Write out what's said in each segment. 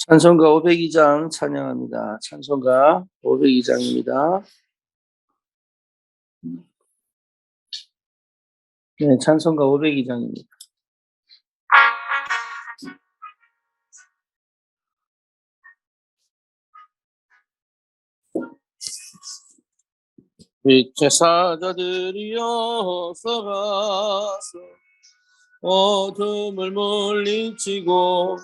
찬송가 502장 찬양합니다. 찬송가 502장입니다. 네, 찬송가 502장입니다. 빛의 사자들이여 서가서 어둠을 물리치고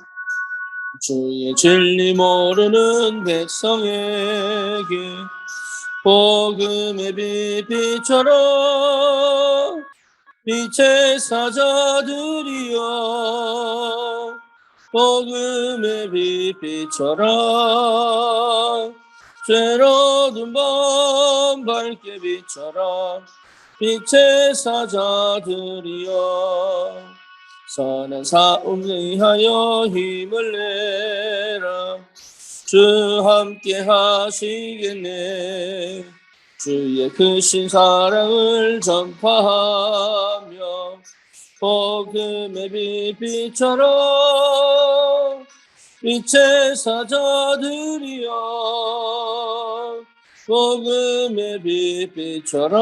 주의 진리 모르는 백성에게 복음의 빛비춰라. 빛의 사자들이여 복음의 빛비춰라. 죄로운 밤 밝게 비춰라. 빛의 사자들이여 선한 싸움 위하여 힘을 내라. 주 함께 하시겠네. 주의 크신 사랑을 전파하며 복음의 빛 비춰라. 빛의 사자들이여 복음의 빛 비춰라.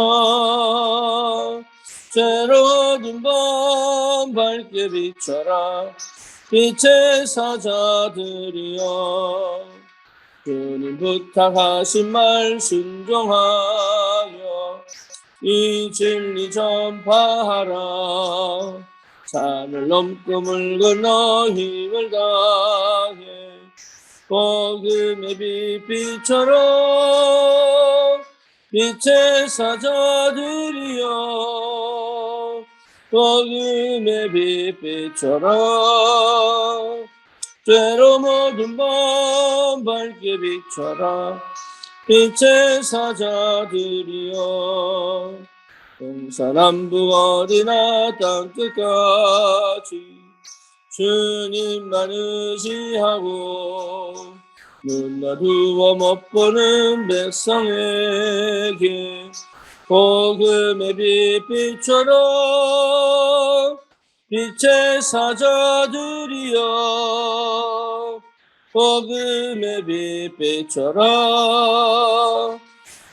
죄로운 밤 밝게 비춰라. 빛의 사자들이여 주님 부탁하신 말 순종하여 이 진리 전파하라. 산을 넘고 물 건너 힘을 다해 복음의 빛 비춰라. 빛의 사자들이여 복음의 빛 비춰라. 죄로 모든 밤 밝게 비춰라. 빛의 사자들이여 동서남북 어디나 땅끝까지 주님만 의지하고 눈 어두워 못 보는 백성에게 복음의 빛 비춰라. 빛의 사자들이여 복음의 빛 비춰라.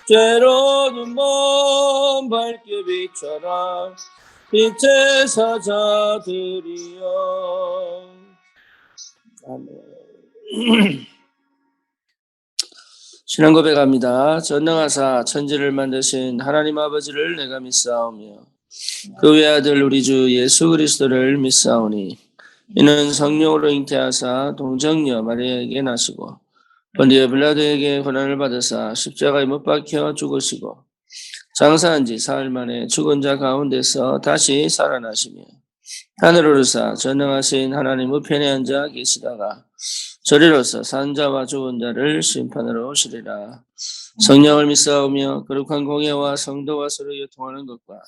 죄로운 밤 밝게 비춰라. 빛의 사자들이여. 아멘. 신앙 고백합니다. 전능하사 천지를 만드신 하나님 아버지를 내가 믿사오며 그 외아들 우리 주 예수 그리스도를 믿사오니 이는 성령으로 잉태하사 동정녀 마리아에게 나시고 본디오 빌라도에게 고난을 받으사 십자가에 못 박혀 죽으시고 장사한 지 사흘 만에 죽은 자 가운데서 다시 살아나시며 하늘을 오르사 전능하신 하나님 우편에 앉아 계시다가 저리로서 산 자와 죽은 자를 심판하러 오시리라. 성령을 믿사오며 거룩한 공예와 성도와 서로 교통하는 것과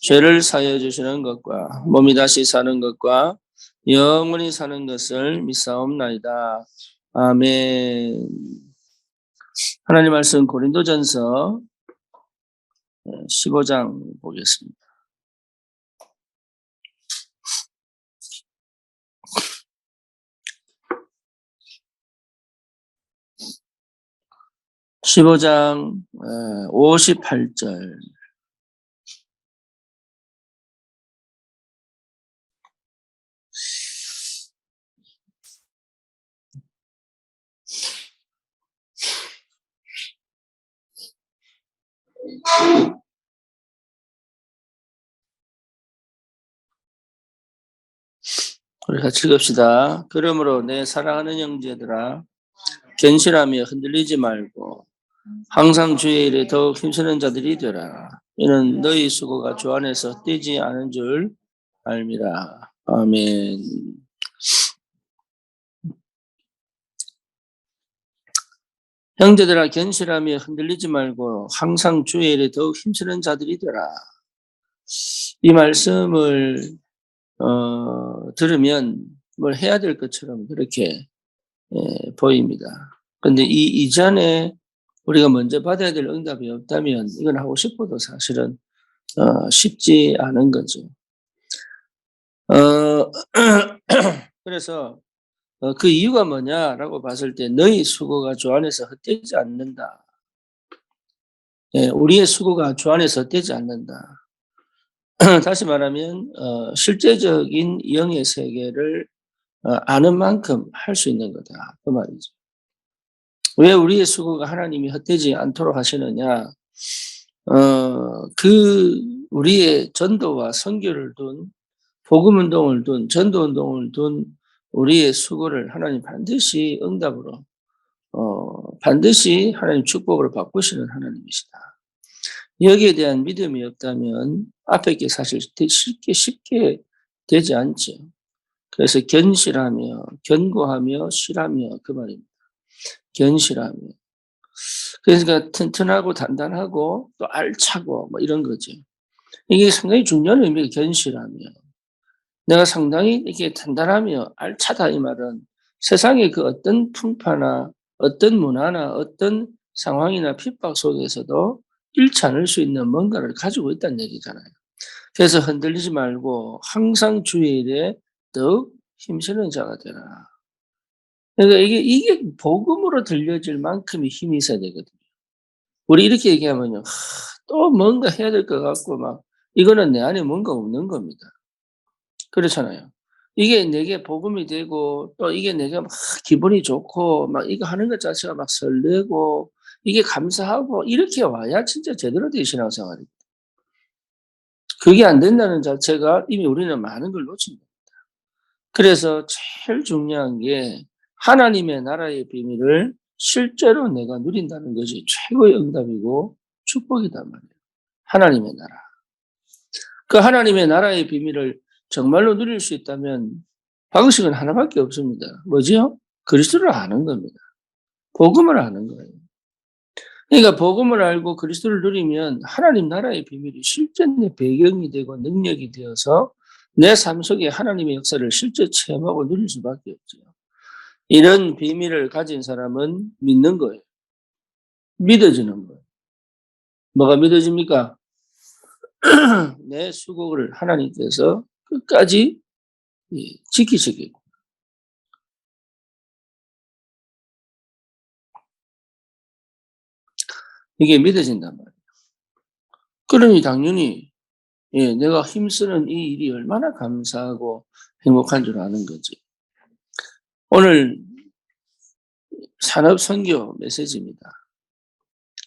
죄를 사하여 주시는 것과 몸이 다시 사는 것과 영원히 사는 것을 믿사옵나이다. 아멘. 하나님 말씀 고린도전서 15장 보겠습니다. (15장) 58절. 우리 같이 읽읍시다. 그러므로 내 사랑하는 형제들아 견실하며 흔들리지 말고 항상 주의 일에 더욱 힘쓰는 자들이 되라. 이는 너희 수고가 주 안에서 떼지 않은 줄 알미라. 아멘. 형제들아 견실하며 흔들리지 말고 항상 주의 일에 더욱 힘쓰는 자들이 되라. 이 말씀을 들으면 뭘 해야 될 것처럼 그렇게 보입니다. 그런데 이 이전에 우리가 먼저 받아야 될 응답이 없다면 이건 하고 싶어도 사실은 쉽지 않은 거죠. 그래서 그 이유가 뭐냐라고 봤을 때 너희 수고가 주 안에서 헛되지 않는다. 예, 우리의 수고가 주 안에서 헛되지 않는다. 다시 말하면 실제적인 영의 세계를 아는 만큼 할 수 있는 거다. 그 말이죠. 왜 우리의 수고가 하나님이 헛되지 않도록 하시느냐? 우리의 전도와 선교를 둔, 복음 운동을 둔, 전도 운동을 둔 우리의 수고를 하나님 반드시 응답으로, 반드시 하나님 축복으로 바꾸시는 하나님이시다. 여기에 대한 믿음이 없다면 앞에 게 사실 쉽게 되지 않죠. 그래서 견실하며, 견고하며, 실하며 그 말입니다. 견실하며. 그러니까 튼튼하고 단단하고 또 알차고 뭐 이런 거죠. 이게 상당히 중요한 의미가 견실하며. 내가 상당히 이렇게 단단하며 알차다 이 말은 세상의 그 어떤 풍파나 어떤 문화나 어떤 상황이나 핍박 속에서도 잃지 않을 수 있는 뭔가를 가지고 있다는 얘기잖아요. 그래서 흔들리지 말고 항상 주의 일에 더욱 힘쓰는 자가 되라. 그러니까 이게 복음으로 들려질 만큼의 힘이 있어야 되거든요. 우리 이렇게 얘기하면요. 또 뭔가 해야 될 것 같고 막 이거는 내 안에 뭔가 없는 겁니다. 그렇잖아요. 이게 내게 복음이 되고 또 이게 내가 막 기분이 좋고 막 이거 하는 것 자체가 막 설레고 이게 감사하고 이렇게 와야 진짜 제대로 된 신앙생활입니다. 그게 안 된다는 자체가 이미 우리는 많은 걸 놓칩니다. 그래서 제일 중요한 게 하나님의 나라의 비밀을 실제로 내가 누린다는 것이 최고의 응답이고 축복이단 말이에요. 하나님의 나라. 그 하나님의 나라의 비밀을 정말로 누릴 수 있다면 방식은 하나밖에 없습니다. 뭐지요? 그리스도를 아는 겁니다. 복음을 아는 거예요. 그러니까 복음을 알고 그리스도를 누리면 하나님 나라의 비밀이 실제 내 배경이 되고 능력이 되어서 내 삶 속에 하나님의 역사를 실제 체험하고 누릴 수밖에 없죠. 이런 비밀을 가진 사람은 믿는 거예요. 믿어지는 거예요. 뭐가 믿어집니까? 내 수고를 하나님께서 끝까지 지키시겠고. 이게 믿어진단 말이에요. 그러니 당연히 내가 힘쓰는 이 일이 얼마나 감사하고 행복한 줄 아는 거지. 오늘 산업선교 메시지입니다.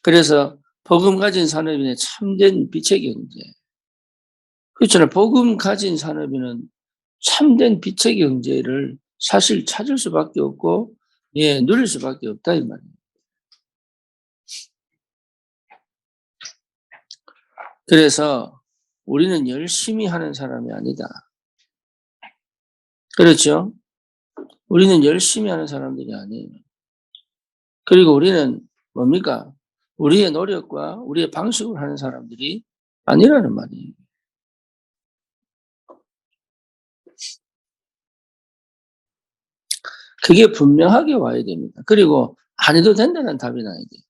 그래서 복음 가진 산업인의 참된 빛의 경제. 그렇잖아요. 복음 가진 산업인은 참된 빛의 경제를 사실 찾을 수밖에 없고, 누릴 수밖에 없다, 이 말이에요. 그래서 우리는 열심히 하는 사람이 아니다. 그렇죠? 우리는 열심히 하는 사람들이 아니에요. 그리고 우리는 뭡니까? 우리의 노력과 우리의 방식으로 하는 사람들이 아니라는 말이에요. 그게 분명하게 와야 됩니다. 그리고 안 해도 된다는 답이 나야 돼요.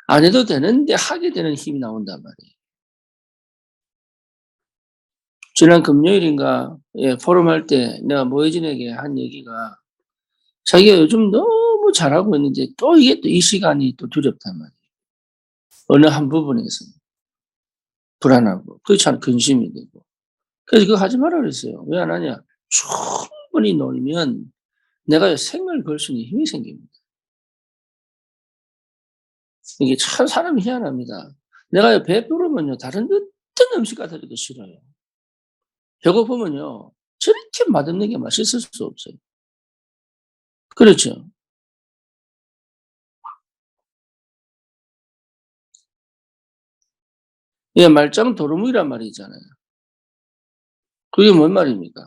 안 해도 되는데 하게 되는 힘이 나온단 말이에요. 지난 금요일인가 포럼 할 때 내가 모혜진에게 한 얘기가 자기가 요즘 너무 잘하고 있는데 또 이게 또 이 시간이 또 두렵단 말이에요. 어느 한 부분에서 불안하고 그렇지 않은 근심이 되고 그래서 그거 하지 말라 그랬어요. 왜 안 하냐? 충분히 놀면 내가 생을 걸 수 있는 힘이 생깁니다. 이게 참 사람이 희한합니다. 내가 배부르면요 다른 어떤 음식 같아도 싫어요. 배고프면요 저렇게 맛없는 게 맛있을 수 없어요. 그렇죠? 예, 말짱 도루묵이란 말이 있잖아요. 그게 뭔 말입니까?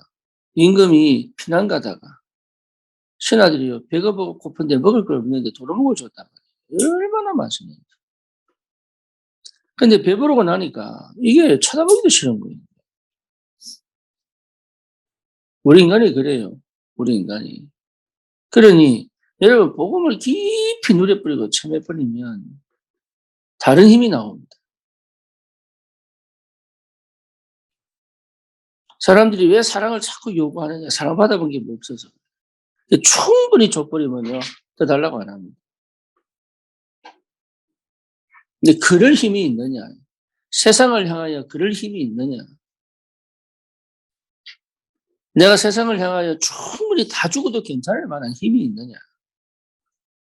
임금이 피난 가다가 신하들이요 배가 고픈데 먹을 걸 없는데 도루묵을 줬단 말이에요. 얼마나 맛있는지. 근데 배부르고 나니까 이게 쳐다보기도 싫은 거예요. 우리 인간이 그래요. 우리 인간이. 그러니 여러분 복음을 깊이 누려버리고 참여해버리면 다른 힘이 나옵니다. 사람들이 왜 사랑을 자꾸 요구하느냐. 사랑받아본 게 없어서. 충분히 줘버리면요, 더 달라고 안 합니다. 근데 그럴 힘이 있느냐? 세상을 향하여 그럴 힘이 있느냐? 내가 세상을 향하여 충분히 다 죽어도 괜찮을 만한 힘이 있느냐?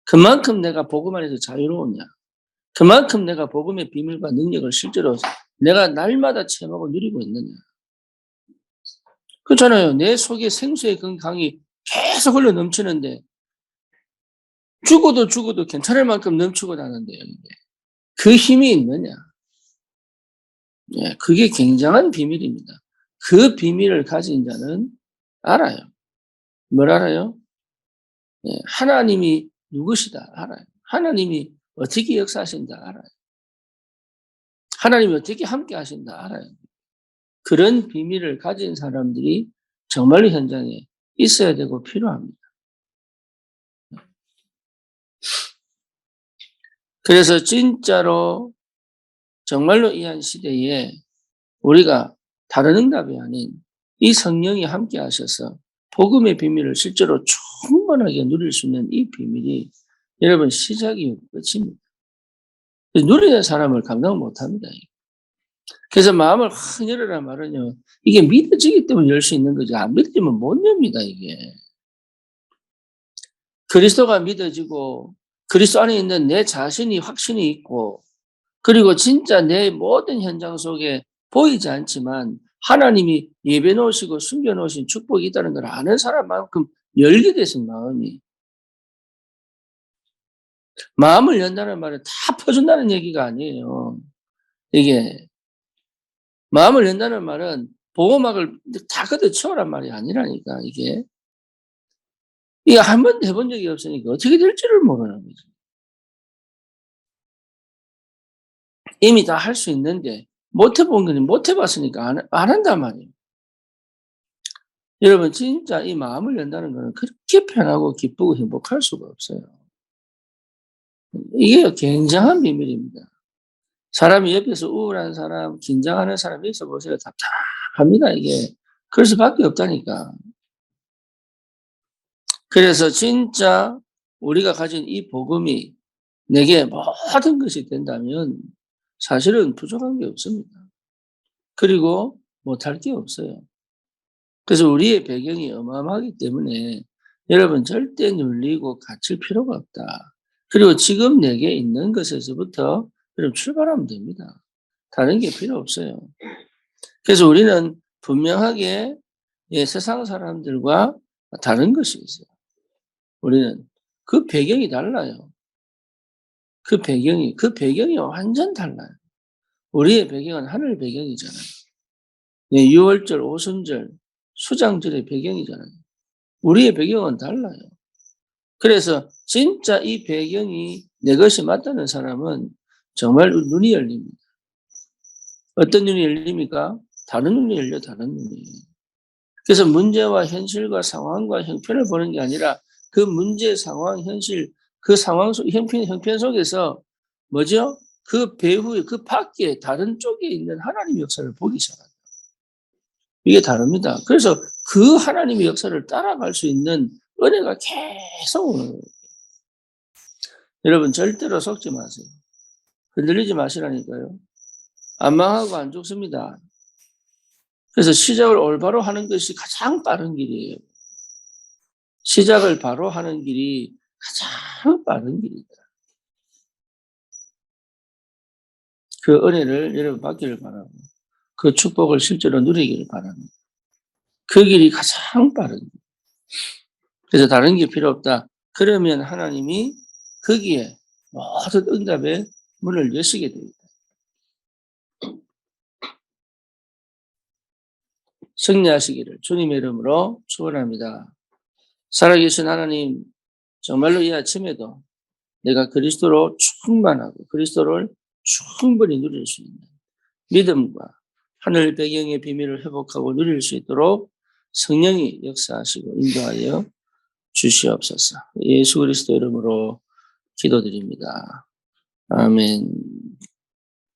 그만큼 내가 복음 안에서 자유로우냐? 그만큼 내가 복음의 비밀과 능력을 실제로 내가 날마다 체험하고 누리고 있느냐? 그렇잖아요. 내 속에 생수의 강이 계속 흘러 넘치는데 죽어도 괜찮을 만큼 넘치고 나는데요. 그 힘이 있느냐? 예, 그게 굉장한 비밀입니다. 그 비밀을 가진 자는 알아요. 뭘 알아요? 예, 하나님이 누구시다 알아요. 하나님이 어떻게 역사하신다 알아요. 하나님이 어떻게 함께 하신다 알아요. 그런 비밀을 가진 사람들이 정말로 현장에 있어야 되고 필요합니다. 그래서 진짜로 정말로 이 한 시대에 우리가 다른 응답이 아닌 이 성령이 함께 하셔서 복음의 비밀을 실제로 충분하게 누릴 수 있는 이 비밀이 여러분 시작이 끝입니다. 누리는 사람을 감당 못합니다. 그래서 마음을 확 열어라 말은요. 이게 믿어지기 때문에 열 수 있는 거지. 안 믿어지면 못 엽니다. 이게. 그리스도가 믿어지고 그리스도 안에 있는 내 자신이 확신이 있고 그리고 진짜 내 모든 현장 속에 보이지 않지만 하나님이 예배 놓으시고 숨겨 놓으신 축복이 있다는 걸 아는 사람만큼 열게 되신 마음이. 마음을 연다는 말은 다 퍼준다는 얘기가 아니에요. 이게 마음을 연다는 말은 보호막을 다 걷어치우란 말이 아니라니까 이게. 이게 한 번도 해본 적이 없으니까 어떻게 될지를 모르는 거죠. 이미 다 할 수 있는데 못 해본 거니 못 해봤으니까 안 한단 말이에요. 여러분 진짜 이 마음을 연다는 것은 그렇게 편하고 기쁘고 행복할 수가 없어요. 이게 굉장한 비밀입니다. 사람이 옆에서 우울한 사람, 긴장하는 사람이 있어 보세요. 답답합니다, 이게. 그럴 수밖에 없다니까. 그래서 진짜 우리가 가진 이 복음이 내게 모든 것이 된다면 사실은 부족한 게 없습니다. 그리고 못할 게 없어요. 그래서 우리의 배경이 어마어마하기 때문에 여러분 절대 눌리고 갇힐 필요가 없다. 그리고 지금 내게 있는 것에서부터 여러분 출발하면 됩니다. 다른 게 필요 없어요. 그래서 우리는 분명하게 세상 사람들과 다른 것이 있어요. 우리는 그 배경이 달라요. 그 배경이 완전 달라요. 우리의 배경은 하늘 배경이잖아요. 6월절, 오순절, 수장절의 배경이잖아요. 우리의 배경은 달라요. 그래서 진짜 이 배경이 내 것이 맞다는 사람은 정말 눈이 열립니다. 어떤 눈이 열립니까? 다른 눈이 열려, 다른 눈이. 그래서 문제와 현실과 상황과 형편을 보는 게 아니라 그 문제, 상황, 현실, 그 상황 속, 형편 속에서 뭐죠? 그 배후에, 그 밖에 다른 쪽에 있는 하나님의 역사를 보기 시작합니다. 이게 다릅니다. 그래서 그 하나님의 역사를 따라갈 수 있는 은혜가 계속 오는 거예요. 여러분 절대로 속지 마세요. 흔들리지 마시라니까요. 안 망하고 안 죽습니다. 그래서 시작을 올바로 하는 것이 가장 빠른 길이에요. 시작을 바로 하는 길이 가장 빠른 길이다. 그 은혜를 여러분 받기를 바라고 그 축복을 실제로 누리기를 바랍니다. 그 길이 가장 빠른 길. 그래서 다른 게 필요 없다. 그러면 하나님이 거기에 모든 응답의 문을 여시게 됩니다. 승리하시기를 주님의 이름으로 축원합니다. 살아계신 하나님, 정말로 이 아침에도 내가 그리스도로 충만하고 그리스도를 충분히 누릴 수 있는 믿음과 하늘 배경의 비밀을 회복하고 누릴 수 있도록 성령이 역사하시고 인도하여 주시옵소서. 예수 그리스도 이름으로 기도드립니다. 아멘.